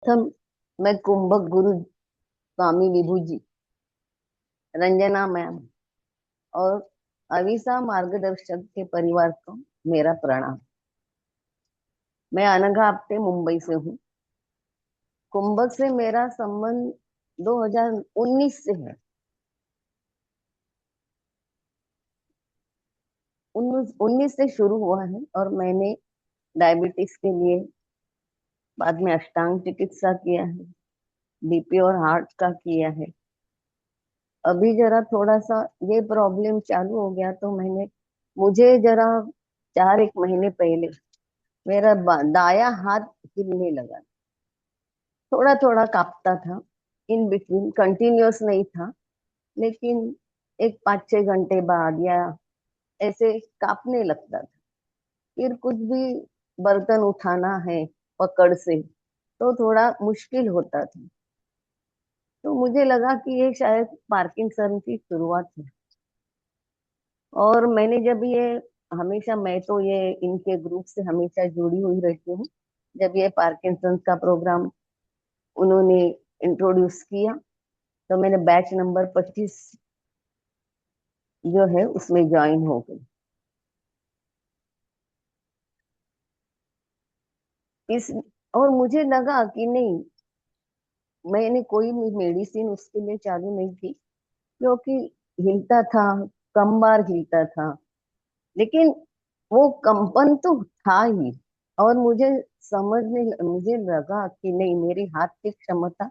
प्रथम मैं कुंभक गुरु स्वामी विभू जी, रंजना मैम और अविसा मार्गदर्शक के परिवार को मेरा प्रणाम। मैं अनघा आपटे मुंबई से हूँ। कुंभक से मेरा संबंध 2019 से है। 19 से शुरू हुआ है और मैंने डायबिटीज के लिए बाद में अष्टांग चिकित्सा किया है, बीपी और हार्ट का किया है। अभी जरा थोड़ा सा ये प्रॉब्लम चालू हो गया तो मुझे जरा 4 एक महीने पहले मेरा दाया हाथ हिलने लगा। थोड़ा थोड़ा कांपता था, इन बिटवीन कंटिन्यूअस नहीं था, लेकिन एक 5 6 घंटे बाद या ऐसे कांपने लगता था। फिर कुछ भी बर्तन उठाना है पकड़ से तो थोड़ा मुश्किल होता था। तो मुझे लगा कि ये शायद पार्किंसन की शुरुआत है। और मैंने जब ये हमेशा मैं तो ये इनके ग्रुप से हमेशा जुड़ी हुई रहती हूँ। जब ये पार्किंसन का प्रोग्राम उन्होंने इंट्रोड्यूस किया तो मैंने बैच नंबर 25 जो है उसमें ज्वाइन हो गई। इस और मुझे लगा कि नहीं, मैंने कोई मेडिसिन उसके लिए चालू नहीं की, क्योंकि हिलता था, कम बार हिलता था, लेकिन वो कंपन तो था ही। और मुझे लगा कि नहीं, मेरी हाथ की क्षमता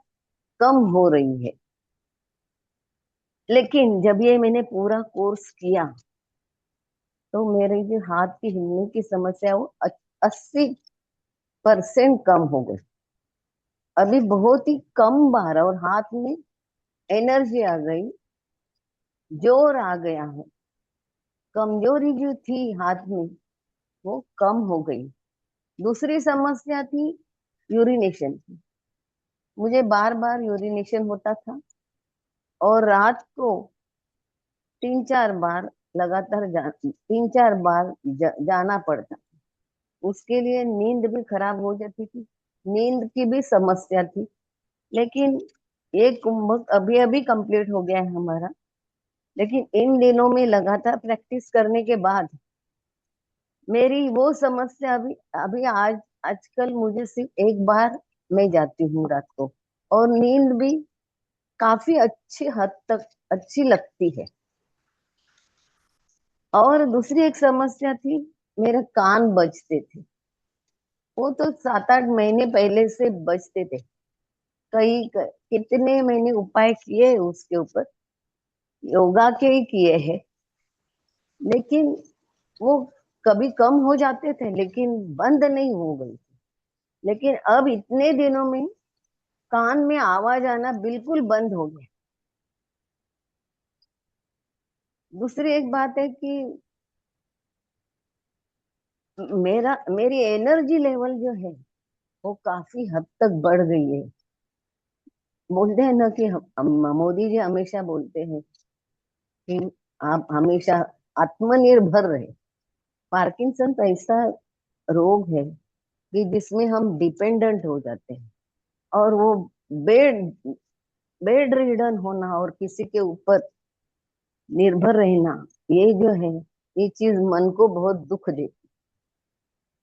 कम हो रही है। लेकिन जब ये मैंने पूरा कोर्स किया तो मेरे जो हाथ की हिलने की समस्या वो 80% कम हो गई। अभी बहुत ही कम बार और हाथ में एनर्जी आ गई, जोर आ गया है। कमजोरी जो थी हाथ में वो कम हो गई। दूसरी समस्या थी यूरिनेशन की। मुझे बार बार यूरिनेशन होता था और रात को 3 4 बार लगातार 3 4 बार जाना पड़ता। उसके लिए नींद भी खराब हो जाती थी, नींद की भी समस्या थी। लेकिन ये कुंभक अभी अभी कंप्लीट हो गया है हमारा। लेकिन इन दिनों में लगातार प्रैक्टिस करने के बाद मेरी वो समस्या अभी अभी आजकल मुझे सिर्फ एक बार मैं जाती हूँ रात को, और नींद भी काफी अच्छी हद तक अच्छी लगती है। और दूसरी एक समस्या थी, मेरे कान बजते थे। वो तो 7 8 महीने पहले से बजते थे। कितने मैंने उपाय किए उसके ऊपर, योगा के ही किए हैं, लेकिन वो कभी कम हो जाते थे लेकिन बंद नहीं हो गई। लेकिन अब इतने दिनों में कान में आवाज आना बिल्कुल बंद हो गया। दूसरी एक बात है कि मेरी एनर्जी लेवल जो है वो काफी हद तक बढ़ गई है। बोलते हैं ना कि मोदी जी हमेशा बोलते हैं कि आप हमेशा आत्मनिर्भर रहे। पार्किंसन ऐसा रोग है कि जिसमें हम डिपेंडेंट हो जाते हैं, और वो बेड बेड रिडन होना और किसी के ऊपर निर्भर रहना, ये जो है ये चीज मन को बहुत दुख देती।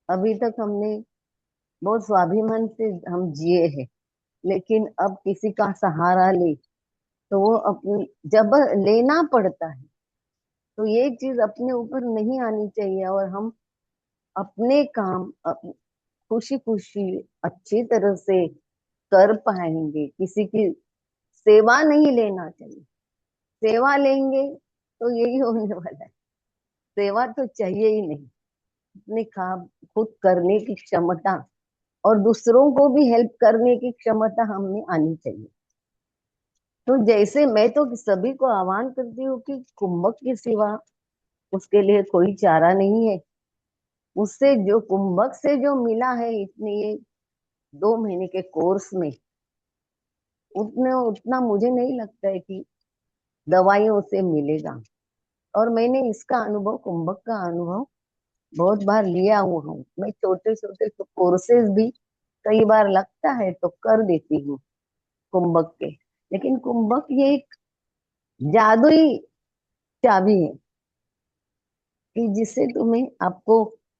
अभी तक हमने बहुत स्वाभिमान से हम जिए हैं, लेकिन अब किसी का सहारा ले तो वो अपनी जब लेना पड़ता है, तो ये चीज अपने ऊपर नहीं आनी चाहिए। और हम अपने काम खुशी खुशी अच्छी तरह से कर पाएंगे। किसी की सेवा नहीं लेना चाहिए। सेवा लेंगे तो यही होने वाला है। सेवा तो चाहिए ही नहीं। अपने काम खुद करने की क्षमता और दूसरों को भी हेल्प करने की क्षमता हमें आनी चाहिए। तो जैसे मैं तो सभी को आह्वान करती हूँ कि कुंभक के सिवा उसके लिए कोई चारा नहीं है। उससे जो कुंभक से जो मिला है इतने ये 2 महीने के कोर्स में, उतना उतना मुझे नहीं लगता है कि दवाइयों से मिलेगा। और मैंने इसका अनुभव, कुंभक का अनुभव बहुत बार लिया हुआ हूँ। मैं छोटे छोटे कोर्सेज भी कई बार लगता है तो कर देती हूँ कुंभक के। लेकिन कुंभक ये एक जादुई चाबी है कि जिससे तुम्हें आपको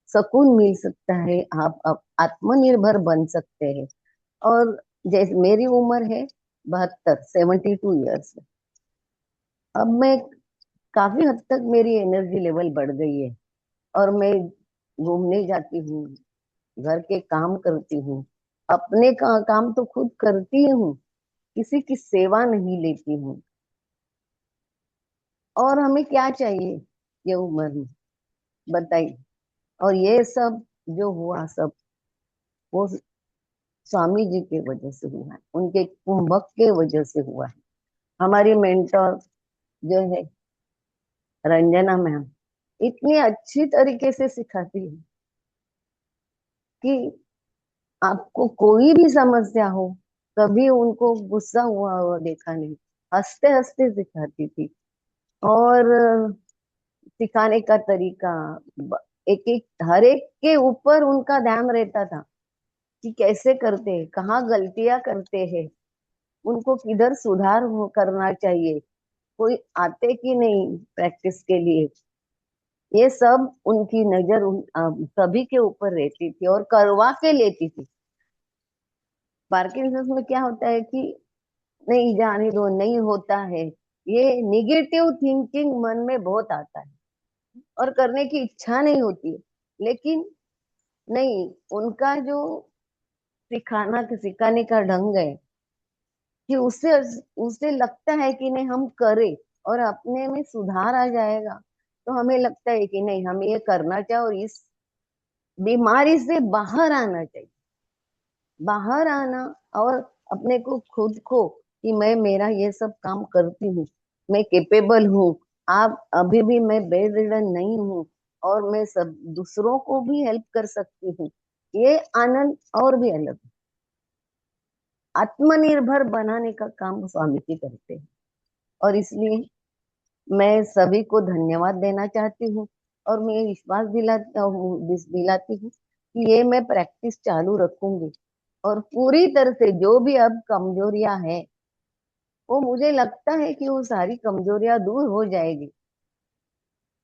सुकून मिल सकता है, आप आत्मनिर्भर बन सकते हैं। और जैसे मेरी उम्र है 72, 72 ईयर्स। अब मैं काफी हद तक मेरी एनर्जी लेवल बढ़ गई है, और मैं घूमने जाती हूँ, घर के काम करती हूँ, अपने काम तो खुद करती हूँ, किसी की सेवा नहीं लेती हूँ। और हमें क्या चाहिए ये उम्र में, बताइए। और ये सब जो हुआ सब, वो स्वामी जी के वजह से हुआ है, उनके कुंभक के वजह से हुआ है। हमारी मेंटर जो है रंजना मैम, इतनी अच्छी तरीके से सिखाती है कि आपको कोई भी समस्या हो, कभी उनको गुस्सा हुआ देखा नहीं, हंसते हंसते सिखाती थी। और सिखाने का तरीका, एक एक हर एक के ऊपर उनका ध्यान रहता था कि कैसे करते हैं, कहाँ गलतियां करते हैं, उनको किधर सुधार करना चाहिए, कोई आते कि नहीं प्रैक्टिस के लिए। ये सब उनकी नजर सभी के ऊपर रहती थी और करवा के लेती थी। पार्किंसंस में क्या होता है कि नहीं जाने दो, नहीं होता है, ये निगेटिव थिंकिंग मन में बहुत आता है और करने की इच्छा नहीं होती है। लेकिन नहीं, उनका जो सिखाने का ढंग है कि उससे उससे लगता है कि नहीं हम करें और अपने में सुधार आ जाएगा, तो हमें लगता है कि नहीं हमें ये करना चाहिए और इस बीमारी से बाहर आना चाहिए। बाहर आना और अपने को खुद को कि मैं मेरा ये सब काम करती हूँ, मैं कैपेबल हूँ, आप अभी भी मैं बेड रिडन नहीं हूँ, और मैं सब दूसरों को भी हेल्प कर सकती हूँ। ये आनंद और भी अलग है। आत्मनिर्भर बनाने का काम स्वामी जी करते हैं। और इसलिए मैं सभी को धन्यवाद देना चाहती हूँ, और मैं विश्वास दिलाती हूँ कि ये मैं प्रैक्टिस चालू रखूंगी। और पूरी तरह से जो भी अब कमजोरियां हैं, वो मुझे लगता है कि वो सारी कमजोरियां दूर हो जाएगी।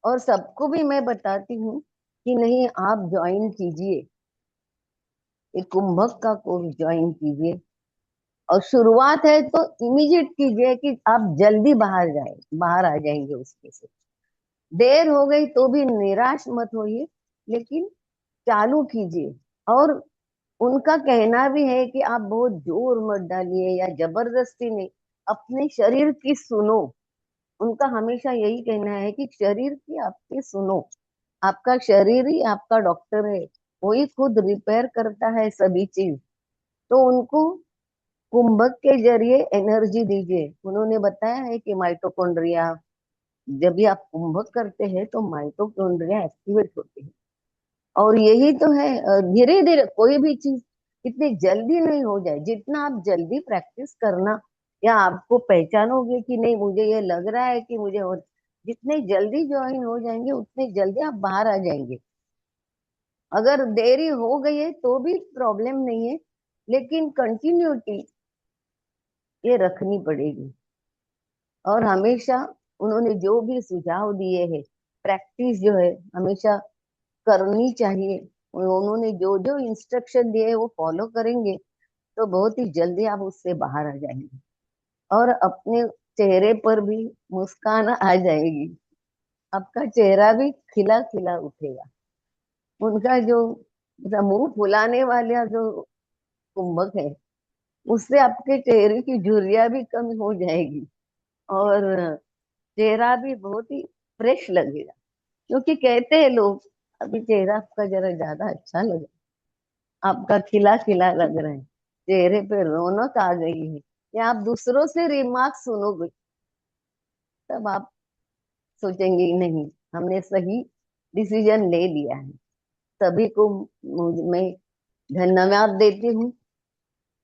और सबको भी मैं बताती हूँ कि नहीं आप ज्वाइन कीजिए, एक कुंभक का कोर्स ज्वाइन कीजिए। और शुरुआत है तो इमीडिएट कीजिए कि आप जल्दी बाहर आ जाएंगे उसके से। देर हो गई तो भी निराश मत होइए, लेकिन चालू कीजिए। और उनका कहना भी है कि आप बहुत जोर मत डालिए या जबरदस्ती नहीं, अपने शरीर की सुनो। उनका हमेशा यही कहना है कि शरीर की आपकी सुनो, आपका शरीर ही आपका डॉक्टर है, वही खुद रिपेयर करता है सभी चीज। तो उनको कुंभक के जरिए एनर्जी दीजिए। उन्होंने बताया है कि माइटोकॉन्ड्रिया, जब भी आप कुंभक करते हैं तो माइटोकॉन्ड्रिया एक्टिवेट होते हैं। और यही तो है, धीरे धीरे कोई भी चीज इतनी जल्दी नहीं हो जाए। जितना आप जल्दी प्रैक्टिस करना, या आपको पहचानोगे कि नहीं मुझे ये लग रहा है कि मुझे हो, जितने जल्दी ज्वाइन हो जाएंगे उतने जल्दी आप बाहर आ जाएंगे। अगर देरी हो गई है तो भी प्रॉब्लम नहीं है, लेकिन कंटिन्यूटी ये रखनी पड़ेगी। और हमेशा उन्होंने जो भी सुझाव दिए हैं, प्रैक्टिस जो है हमेशा करनी चाहिए। उन्होंने जो जो इंस्ट्रक्शन दिए वो फॉलो करेंगे तो बहुत ही जल्दी आप उससे बाहर आ जाएंगे, और अपने चेहरे पर भी मुस्कान आ जाएगी। आपका चेहरा भी खिला खिला उठेगा। उनका जो मतलब मुंह फुलाने वाला जो कुंभक है, उससे आपके चेहरे की झुर्रियां भी कम हो जाएगी, और चेहरा भी बहुत ही फ्रेश लगेगा। क्योंकि कहते हैं लोग, अभी चेहरा आपका जरा ज्यादा अच्छा लगे, आपका खिला खिला लग रहा है, चेहरे पे रौनक आ गई है, या आप दूसरों से रिमार्क सुनोगे, तब आप सोचेंगे नहीं हमने सही डिसीजन ले लिया है। सभी को मैं धन्यवाद देती हूँ,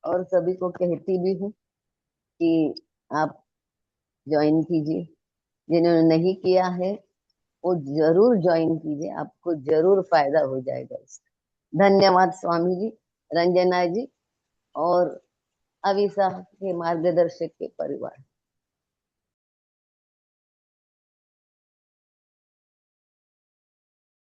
और सभी को कहती भी हूँ कि आप ज्वाइन कीजिए। जिन्होंने नहीं किया है वो जरूर ज्वाइन कीजिए, आपको जरूर फायदा हो जाएगा इसका। धन्यवाद स्वामी जी। रंजना जी और अविसा के मार्गदर्शक के परिवार।